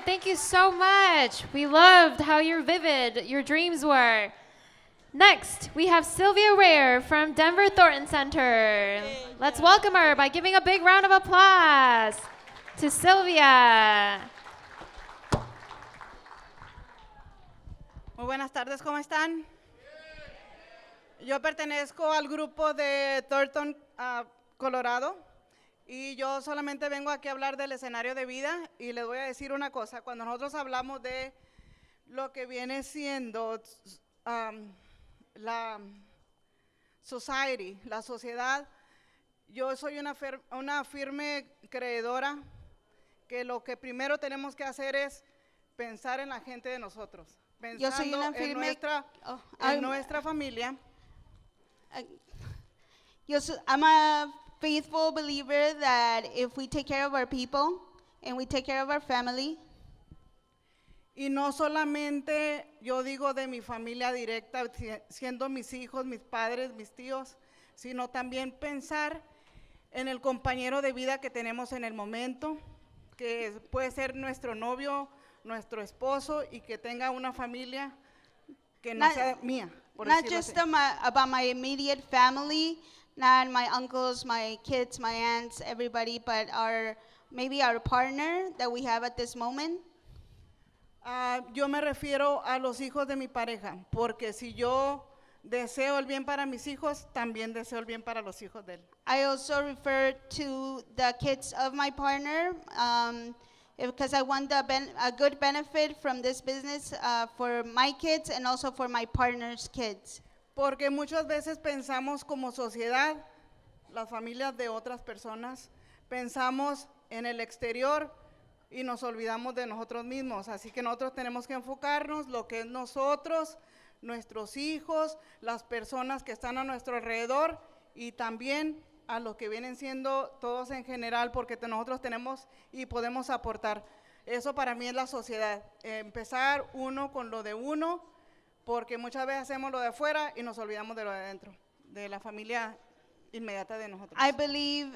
Thank you so much. We loved how vivid your dreams were. Next, we have Sylvia Rare from Denver Thornton Center. Let's welcome her by giving a big round of applause to Sylvia. Muy buenas tardes, ¿cómo están? Yo pertenezco al grupo de Thornton, Colorado, y yo solamente vengo aquí a hablar del escenario de vida y les voy a decir una cosa. Cuando nosotros hablamos de lo que viene siendo la society, la sociedad, yo soy una firme creedora que lo que primero tenemos que hacer es pensar en la gente de nosotros, pensando en nuestra familia. I'm a faithful believer that if we take care of our people and we take care of our family, y no solamente yo digo de mi familia directa, siendo mis hijos, mis padres, mis tíos, sino también pensar en el compañero de vida que tenemos en el momento, que puede ser nuestro novio, nuestro esposo, y que tenga una familia que no sea mía. not just about my immediate family, not my uncles, my kids, my aunts, everybody, but maybe our partner that we have at this moment. Yo me refiero a los hijos de mi pareja, porque si yo deseo el bien para mis hijos, también deseo el bien para los hijos de él. I also refer to the kids of my partner, because I want a good benefit from this business for my kids and also for my partner's kids. Porque muchas veces pensamos como sociedad, las familias de otras personas, pensamos en el exterior y nos olvidamos de nosotros mismos. Así que nosotros tenemos que enfocarnos lo que es nosotros, nuestros hijos, las personas que están a nuestro alrededor y también a los que vienen siendo todos en general, porque nosotros tenemos y podemos aportar. Eso para mí es la sociedad, empezar uno con lo de uno, porque muchas veces hacemos lo de afuera y nos olvidamos de lo de adentro, de la familia inmediata de nosotros. I believe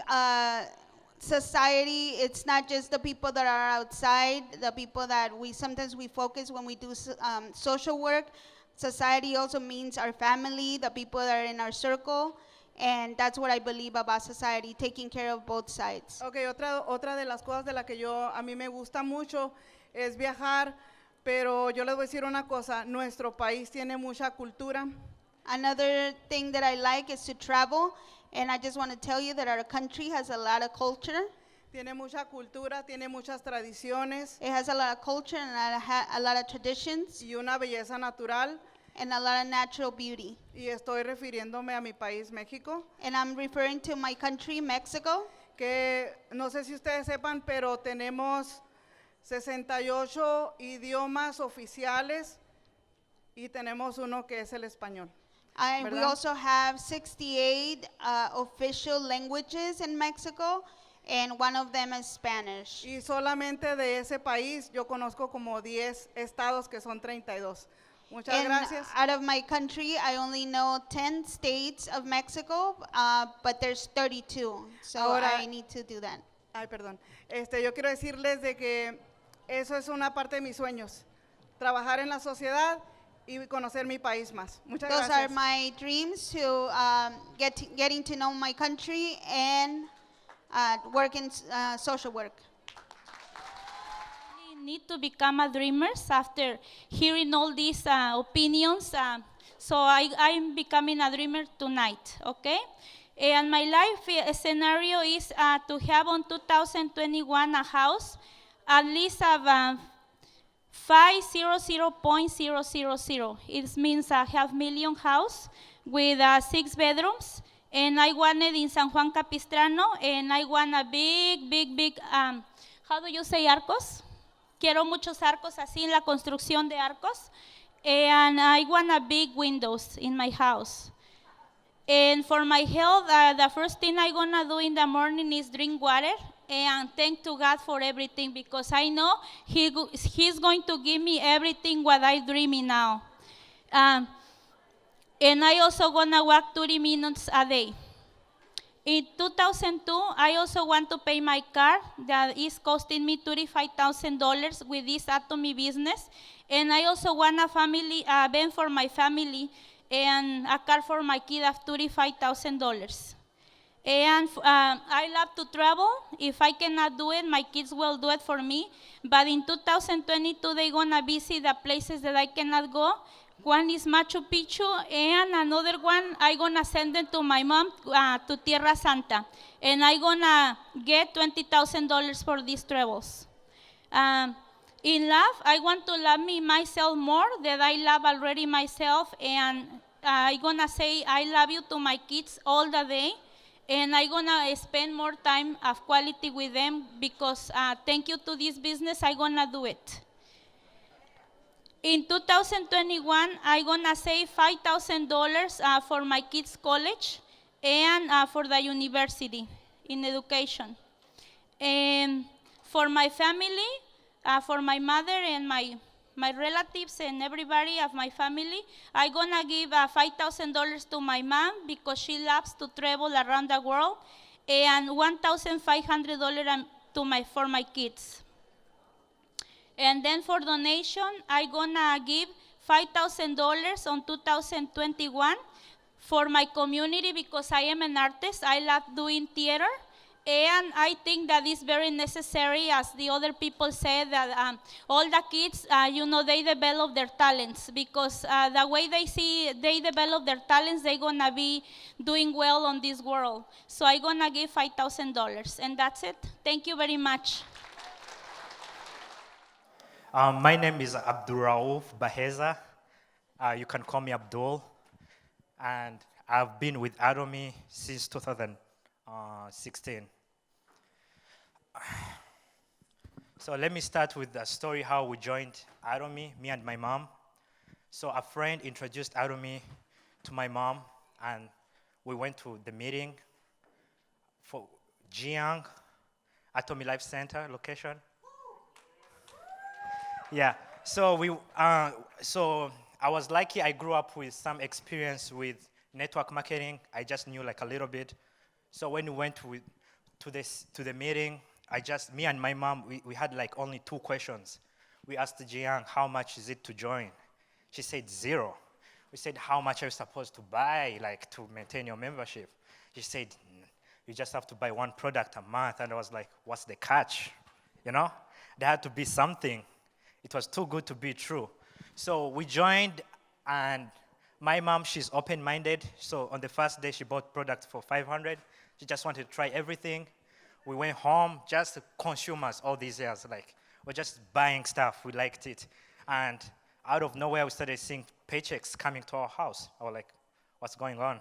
society, it's not just the people that are outside, the people that sometimes we focus when we do social work. Society also means our family, the people that are in our circle, and that's what I believe about society, taking care of both sides. Okay, otra de las cosas de la que a mí me gusta mucho es viajar, pero yo les voy a decir una cosa, nuestro país tiene mucha cultura. Another thing that I like is to travel, and I just want to tell you that our country has a lot of culture. Tiene mucha cultura, tiene muchas tradiciones. It has a lot of culture and a lot of traditions. Y una belleza natural. And a lot of natural beauty. Y estoy refiriéndome a mi país, México. And I'm referring to my country, Mexico. Que no sé si ustedes sepan, pero tenemos 68 idiomas oficiales y tenemos uno que es el español. We also have 68 official languages in Mexico, and one of them is Spanish. Y solamente de ese país yo conozco como 10 estados que son 32. Muchas gracias. Out of my country, I only know 10 states of Mexico, but there's 32, so ahora, I need to do that. Ay, perdón. Yo quiero decirles de que eso es una parte de mis sueños, trabajar en la sociedad y conocer mi país más. Muchas gracias. Those are gracias. my dreams, to getting to know my country and work in social work. Need to become a dreamers after hearing all these opinions. So I'm becoming a dreamer tonight, okay? And my life scenario is to have on 2021 a house at least of 500.000. It means a half million house with 6 bedrooms. And I wanted in San Juan Capistrano, and I want a big, how do you say arcos? Quiero muchos arcos así en la construcción de arcos. And I want a big windows in my house. And for my health, the first thing I'm gonna do in the morning is drink water and thank to God for everything, because I know He's going to give me everything what I'm dreaming now. And I also gonna walk 30 minutes a day. In 2002, I also want to pay my car that is costing me $35,000 with this Atomy business. And I also want a van for my family and a car for my kid of $35,000. And I love to travel. If I cannot do it, my kids will do it for me. But in 2022, they're gonna visit the places that I cannot go. One is Machu Picchu, and another one I gonna send them to my mom to Tierra Santa, and I gonna get $20,000 for these travels. In love, I want to love myself more than I love already myself, and I gonna say I love you to my kids all the day, and I gonna spend more time of quality with them because thank you to this business, I gonna do it. In 2021, I'm gonna save $5,000 for my kids' college and for the university in education. And for my family, for my mother and my relatives and everybody of my family, I'm gonna give $5,000 to my mom because she loves to travel around the world, and $1,500 for my kids. And then for donation, I'm gonna give $5,000 on 2021 for my community because I am an artist. I love doing theater. And I think that is very necessary, as the other people said, that all the kids, they develop their talents because the way they develop their talents, they're gonna be doing well on this world. So I'm gonna give $5,000, and that's it. Thank you very much. My name is Abdurraouf Baheza. You can call me Abdul. And I've been with Atomy since 2016. So let me start with the story how we joined Atomy, me and my mom. So a friend introduced Atomy to my mom, and we went to the meeting for Jiang, Atomy Life Center location. Yeah, so so I was lucky. I grew up with some experience with network marketing. I just knew like a little bit. So when we went to the meeting, me and my mom, we had like only 2 questions. We asked Jiang, how much is it to join? She said 0. We said, how much are you supposed to buy, like to maintain your membership? She said, you just have to buy 1 product a month. And I was like, what's the catch? You know, there had to be something. It was too good to be true. So we joined, and my mom, she's open-minded. So on the first day, she bought products for $500. She just wanted to try everything. We went home, just consumers all these years. Like, we're just buying stuff. We liked it. And out of nowhere, we started seeing paychecks coming to our house. I was like, what's going on?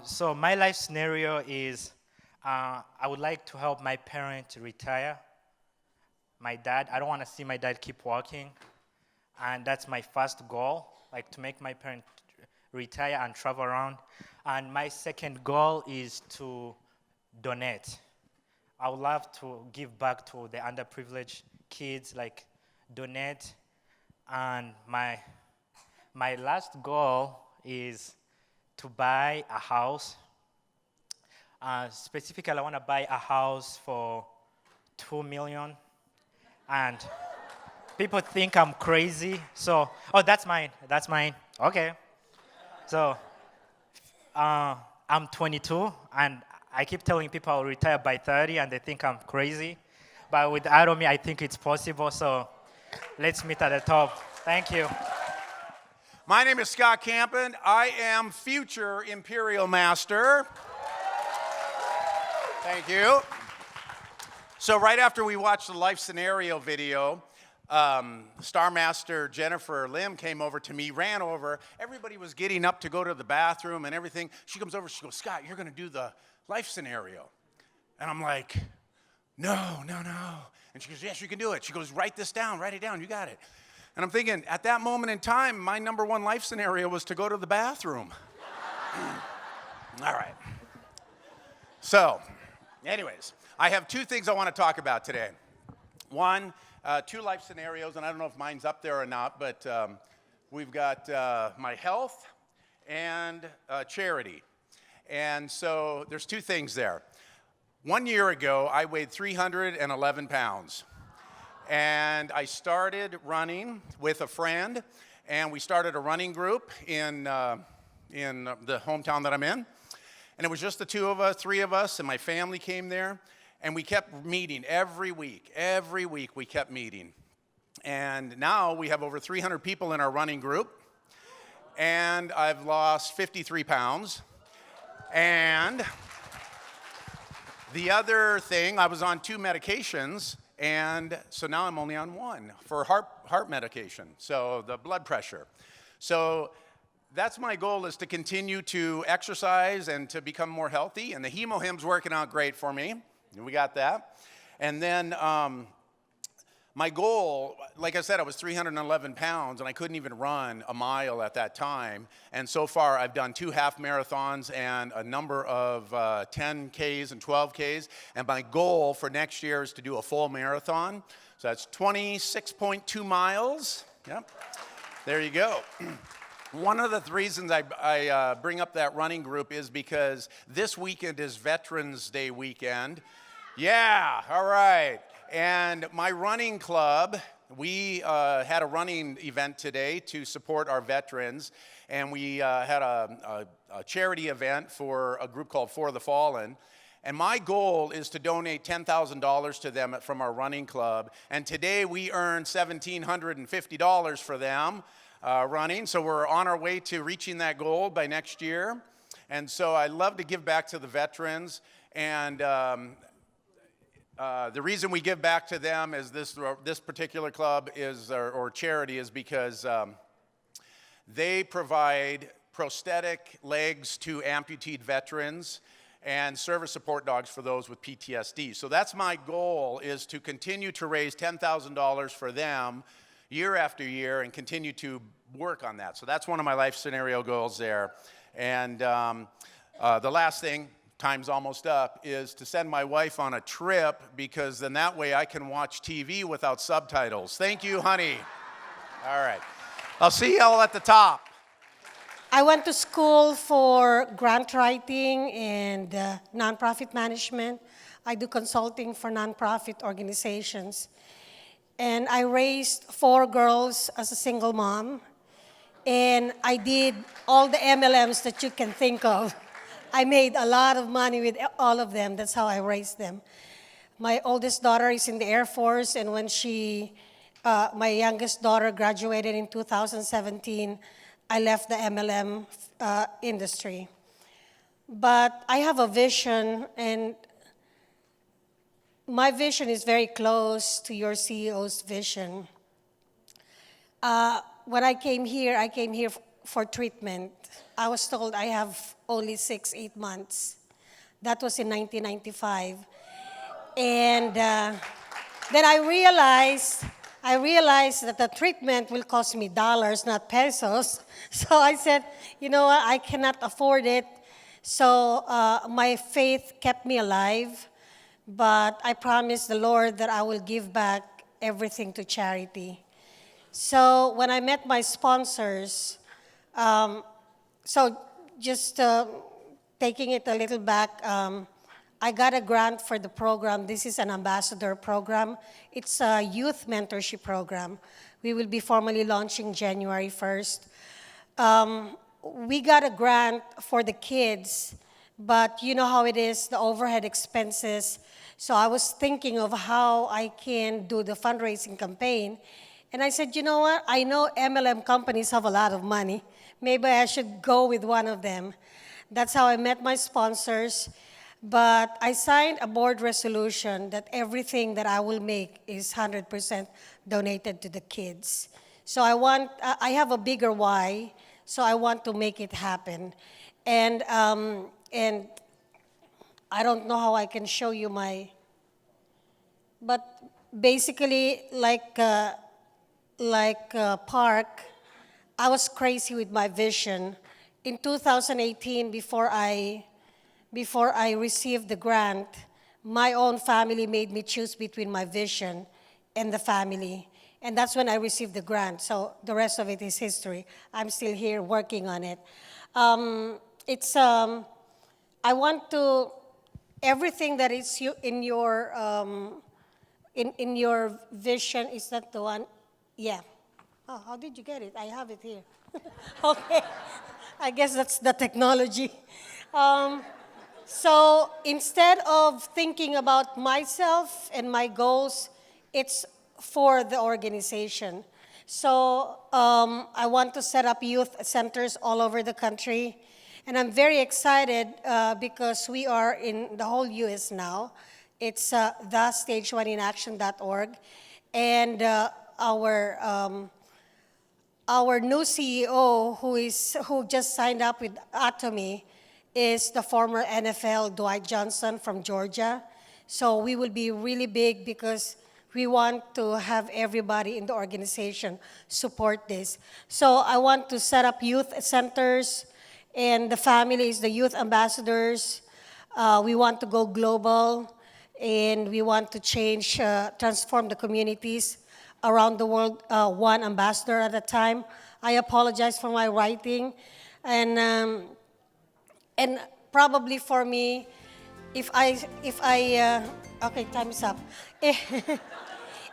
So my life scenario is I would like to help my parents retire. My dad, I don't want to see my dad keep working. And that's my first goal, like to make my parents retire and travel around. And my second goal is to donate. I would love to give back to the underprivileged kids, like donate. And my last goal is to buy a house. Specifically, I want to buy a house for $2 million. And people think I'm crazy. So, oh, that's mine. Okay. So, I'm 22, and I keep telling people I'll retire by 30, and they think I'm crazy. But with Atomy, I think it's possible. So, let's meet at the top. Thank you. My name is Scott Campen. I am future Imperial Master. Thank you. So right after we watched the life scenario video, Star Master Jennifer Lim came over to me, ran over. Everybody was getting up to go to the bathroom and everything. She comes over, she goes, Scott, you're going to do the life scenario. And I'm like, no. And she goes, yes, you can do it. She goes, write this down, write it down, you got it. And I'm thinking, at that moment in time, my number 1 life scenario was to go to the bathroom. All right. So, anyways, I have 2 things I want to talk about today. One, 2 life scenarios, and I don't know if mine's up there or not, but we've got my health and charity. And so there's two things there. 1 year ago, I weighed 311 pounds. And I started running with a friend, and we started a running group in the hometown that I'm in. And it was just the two of us, three of us, and my family came there. And we kept meeting every week. Every week we kept meeting. And now we have over 300 people in our running group. And I've lost 53 pounds. And the other thing, I was on 2 medications, and so now I'm only on 1 for heart medication, so the blood pressure. So that's my goal, is to continue to exercise and to become more healthy. And the Hemo Hymn's working out great for me. We got that. And then my goal, like I said, I was 311 pounds, and I couldn't even run a mile at that time. And so far, I've done 2 half marathons and a number of 10Ks and 12Ks. And my goal for next year is to do a full marathon. So that's 26.2 miles. Yep. There you go. One of the reasons I bring up that running group is because this weekend is Veterans Day weekend. Yeah, all right. And my running club, we had a running event today to support our veterans. And we had a charity event for a group called For the Fallen. And my goal is to donate $10,000 to them from our running club. And today we earned $1,750 for them running. So we're on our way to reaching that goal by next year. And so I love to give back to the veterans. And the reason we give back to them is this particular club is, or charity, is because they provide prosthetic legs to amputee veterans and service support dogs for those with PTSD. So that's my goal, is to continue to raise $10,000 for them year after year and continue to work on that. So that's one of my life scenario goals there. And the last thing, time's almost up, is to send my wife on a trip, because then that way I can watch TV without subtitles. Thank you, honey. All right. I'll see y'all at the top. I went to school for grant writing and nonprofit management. I do consulting for nonprofit organizations. And I raised 4 girls as a single mom. And I did all the MLMs that you can think of. I made a lot of money with all of them. That's how I raised them. My oldest daughter is in the Air Force, and when my youngest daughter graduated in 2017, I left the MLM industry. But I have a vision, and my vision is very close to your CEO's vision. When I came here for treatment. I was told I have only 6-8 months. That was in 1995. And then I realized that the treatment will cost me dollars, not pesos. So I said, you know what, I cannot afford it. So my faith kept me alive, but I promised the Lord that I will give back everything to charity. So when I met my sponsors, taking it a little back, I got a grant for the program. This is an ambassador program. It's a youth mentorship program. We will be formally launching January 1st. We got a grant for the kids, but you know how it is, the overhead expenses. So I was thinking of how I can do the fundraising campaign. And I said, you know what? I know MLM companies have a lot of money. Maybe I should go with one of them. That's how I met my sponsors. But I signed a board resolution that everything that I will make is 100% donated to the kids. So I have a bigger why, so I want to make it happen. And I don't know how I can show you but basically like Park, I was crazy with my vision. In 2018, before I received the grant, my own family made me choose between my vision and the family. And that's when I received the grant. So the rest of it is history. I'm still here working on it. I want to, everything that is in your vision, is that the one? Yeah. Oh, how did you get it? I have it here. Okay. I guess that's the technology. Um, so instead of thinking about myself and my goals, it's for the organization. So I want to set up youth centers all over the country. And I'm very excited because we are in the whole US now. It's thestageininaction.org. And our new CEO, who just signed up with Atomy, is the former NFL Dwight Johnson from Georgia. So we will be really big because we want to have everybody in the organization support this. So I want to set up youth centers, and the families, the youth ambassadors. We want to go global, and we want to change, transform the communities around the world, one ambassador at a time. I apologize for my writing, and probably for me, if I okay, time is up.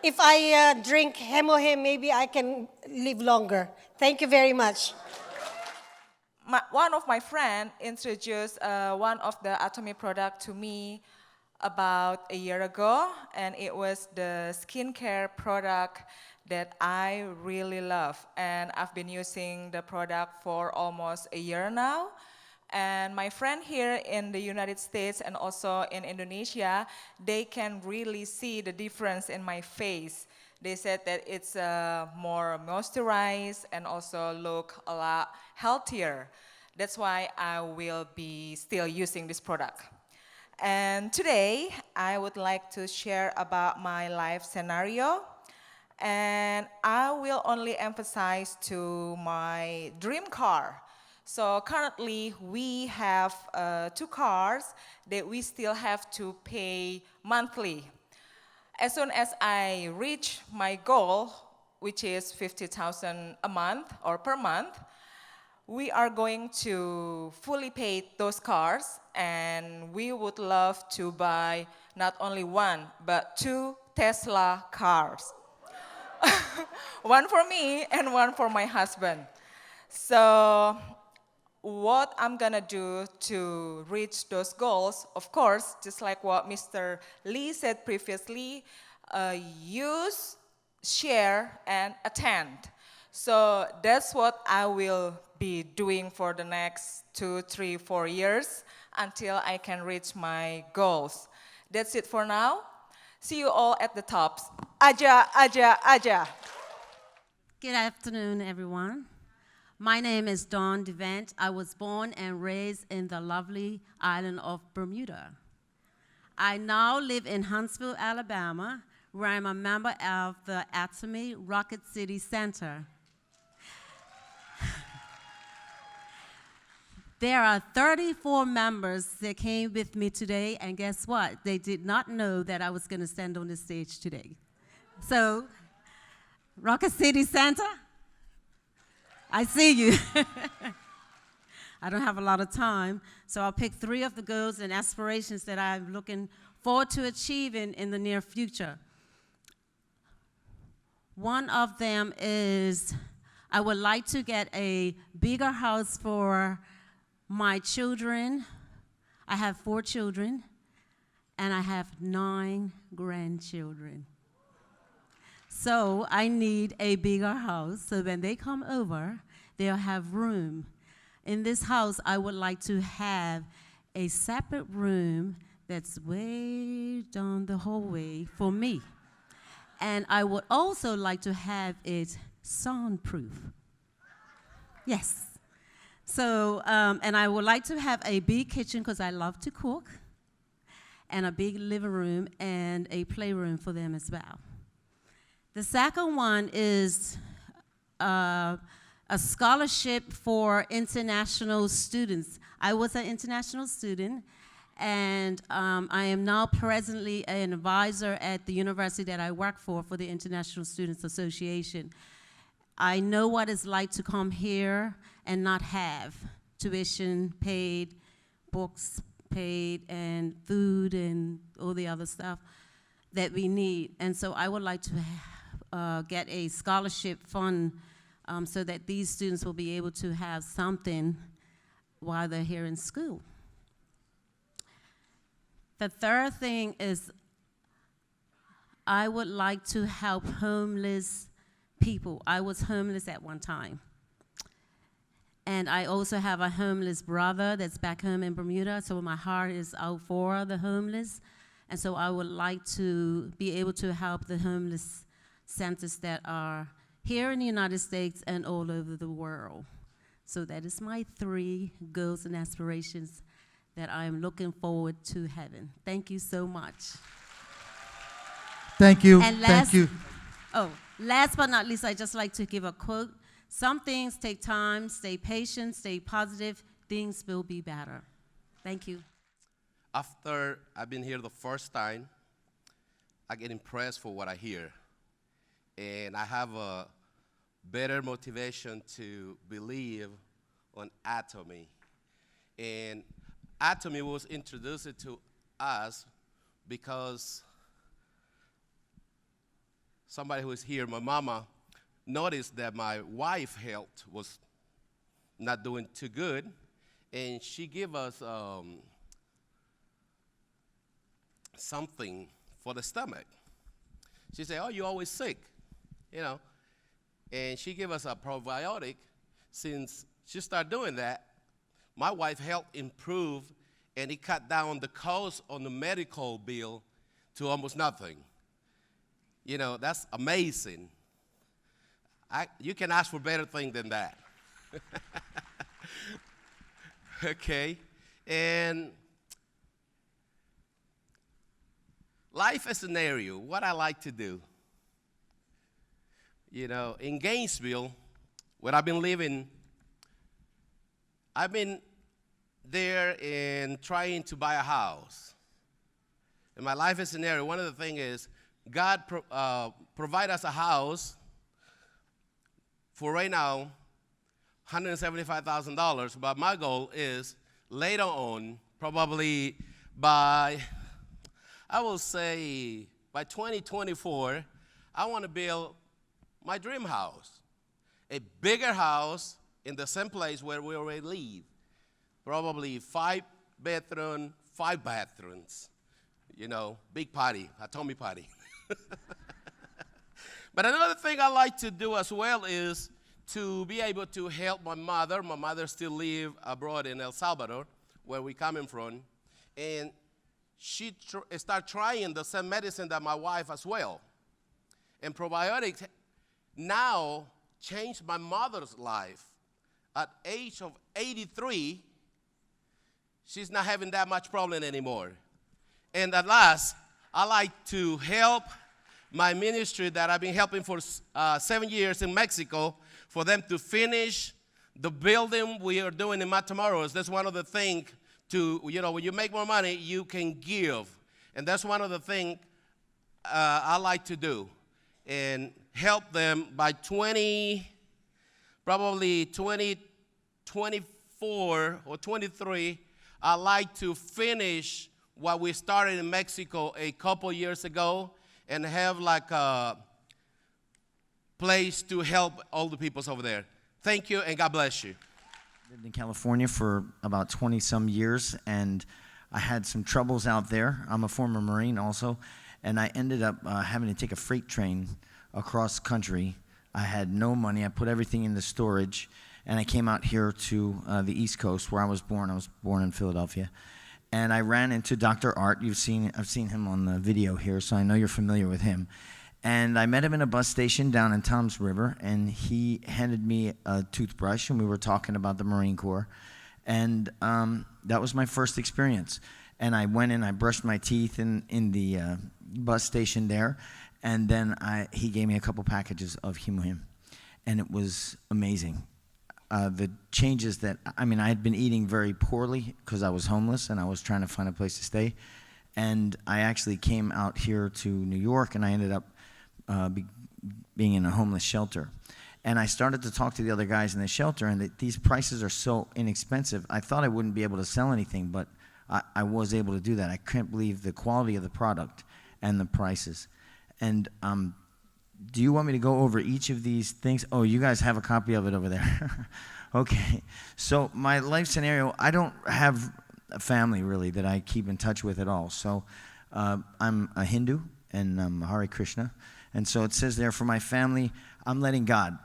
If I drink Hemohem, maybe I can live longer. Thank you very much. One of my friends introduced one of the Atomy product to me about a year ago, and it was the skincare product that I really love. And I've been using the product for almost a year now. And my friend here in the United States and also in Indonesia, they can really see the difference in my face. They said that it's more moisturized and also look a lot healthier. That's why I will be still using this product. And today, I would like to share about my life scenario. And I will only emphasize to my dream car. So currently, we have 2 cars that we still have to pay monthly. As soon as I reach my goal, which is 50,000 a month or per month, we are going to fully pay those cars, and we would love to buy not only 1, but 2 Tesla cars. One for me and one for my husband. So what I'm gonna do to reach those goals, of course, just like what Mr. Lee said previously, use, share, and attend. So that's what I will be doing for the next 2, 3, 4 years until I can reach my goals. That's it for now. See you all at the tops. Aja, aja, aja. Good afternoon, everyone. My name is Dawn Devant. I was born and raised in the lovely island of Bermuda. I now live in Huntsville, Alabama, where I'm a member of the Atomy Rocket City Center. There are 34 members that came with me today, and guess what? They did not know that I was going to stand on the stage today. So, Rocket City Center, I see you. I don't have a lot of time, so I'll pick 3 of the goals and aspirations that I'm looking forward to achieving in the near future. One of them is I would like to get a bigger house for my children. I have 4 children, and I have 9 grandchildren. So I need a bigger house so when they come over, they'll have room. In this house, I would like to have a separate room that's way down the hallway for me. And I would also like to have it soundproof. Yes. So, and I would like to have a big kitchen because I love to cook, and a big living room and a playroom for them as well. The second one is a scholarship for international students. I was an international student, and I am now presently an advisor at the university that I work for the International Students Association. I know what it's like to come here and not have tuition paid, books, paid and food and all the other stuff that we need. And so I would like to get a scholarship fund so that these students will be able to have something while they're here in school. The third thing is I would like to help homeless people. I was homeless at one time. And I also have a homeless brother that's back home in Bermuda, so my heart is out for the homeless. And so I would like to be able to help the homeless centers that are here in the United States and all over the world. So that is my 3 goals and aspirations that I am looking forward to having. Thank you so much. Thank you. And Thank you. Last but not least, I'd just like to give a quote. Some things take time, stay patient, stay positive, things will be better. Thank you. After I've been here the first time, I get impressed for what I hear. And I have a better motivation to believe on Atomy. And Atomy was introduced to us because somebody who is here, my mama, noticed that my wife's health was not doing too good, and she gave us something for the stomach. She said, "Oh, you're always sick," you know, and she gave us a probiotic. Since she started doing that, my wife's health improved, and it cut down the cost on the medical bill to almost nothing. You know, that's amazing. You can ask for better thing than that. Okay, and life scenario, what I like to do. You know, in Gainesville, where I've been living, I've been there and trying to buy a house. In my life scenario, one of the things is God provide us a house for right now, $175,000, but my goal is later on, probably by, I will say, by 2024, I want to build my dream house. A bigger house in the same place where we already live. Probably 5 bedroom, 5 bathrooms. You know, big party, Atomy party. But another thing I like to do as well is to be able to help my mother. My mother still lives abroad in El Salvador, where we're coming from. And she started trying the same medicine that my wife as well. And probiotics now changed my mother's life. At age of 83, she's not having that much problem anymore. And at last, I like to help my ministry that I've been helping for 7 years in Mexico, for them to finish the building we are doing in Matamoros. That's one of the things to, you know, when you make more money, you can give. And that's one of the things I like to do. And help them by probably 2024 or 23, I like to finish what we started in Mexico a couple years ago and have like a place to help all the peoples over there. Thank you, and God bless you. Lived in California for about 20-some years, and I had some troubles out there. I'm a former Marine also, and I ended up having to take a freight train across country. I had no money. I put everything into storage, and I came out here to the East Coast where I was born. I was born in Philadelphia. And I ran into Dr. Art. I've seen him on the video here, so I know you're familiar with him. And I met him in a bus station down in Toms River, and he handed me a toothbrush, and we were talking about the Marine Corps. And that was my first experience. And I went in, I brushed my teeth in the bus station there, and then he gave me a couple packages of Humuhim, and it was amazing. The changes that, I mean, I had been eating very poorly because I was homeless and I was trying to find a place to stay. And I actually came out here to New York, and I ended up being in a homeless shelter. And I started to talk to the other guys in the shelter, and these prices are so inexpensive. I thought I wouldn't be able to sell anything, but I was able to do that. I can't believe the quality of the product and the prices. And do you want me to go over each of these things? Oh, you guys have a copy of it over there. Okay. So my life scenario, I don't have a family really that I keep in touch with at all. So I'm a Hindu and Hare Krishna. And so it says there, for my family, I'm letting God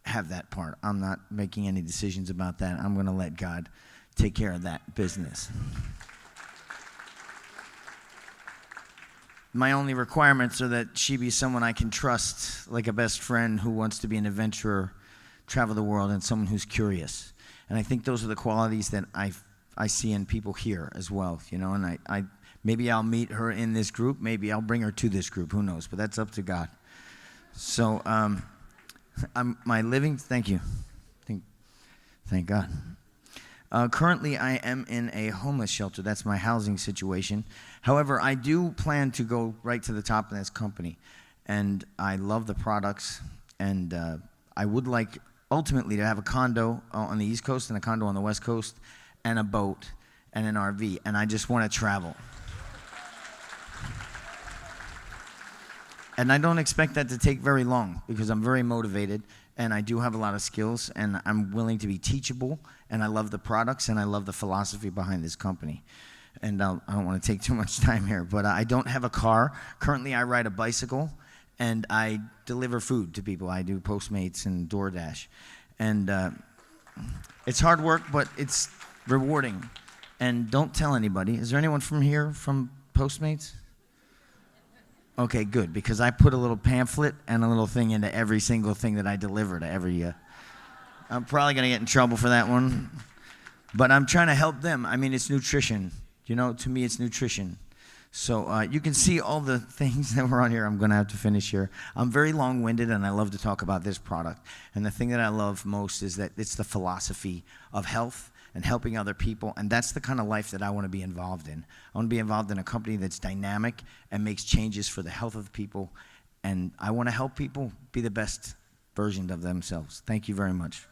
have that part. I'm not making any decisions about that. I'm going to let God take care of that business. My only requirements are that she be someone I can trust, like a best friend who wants to be an adventurer, travel the world, and someone who's curious. And I think those are the qualities that I see in people here as well, you know, and I maybe I'll meet her in this group, maybe I'll bring her to this group, who knows, but that's up to God. So my living, thank you, thank God. Currently, I am in a homeless shelter. That's my housing situation. However, I do plan to go right to the top of this company, and I love the products, and I would like ultimately to have a condo on the East Coast and a condo on the West Coast and a boat and an RV, and I just want to travel. And I don't expect that to take very long because I'm very motivated and I do have a lot of skills and I'm willing to be teachable and I love the products and I love the philosophy behind this company. And I don't want to take too much time here, but I don't have a car. Currently, I ride a bicycle and I deliver food to people. I do Postmates and DoorDash. And it's hard work, but it's rewarding. And don't tell anybody. Is there anyone from here from Postmates? Okay, good, because I put a little pamphlet and a little thing into every single thing that I deliver to every, I'm probably going to get in trouble for that one, but I'm trying to help them. I mean, it's nutrition. You know, to me, it's nutrition. So you can see all the things that were on here. I'm going to have to finish here. I'm very long-winded, and I love to talk about this product. And the thing that I love most is that it's the philosophy of health and helping other people, and that's the kind of life that I want to be involved in. I want to be involved in a company that's dynamic and makes changes for the health of the people, and I want to help people be the best version of themselves. Thank you very much.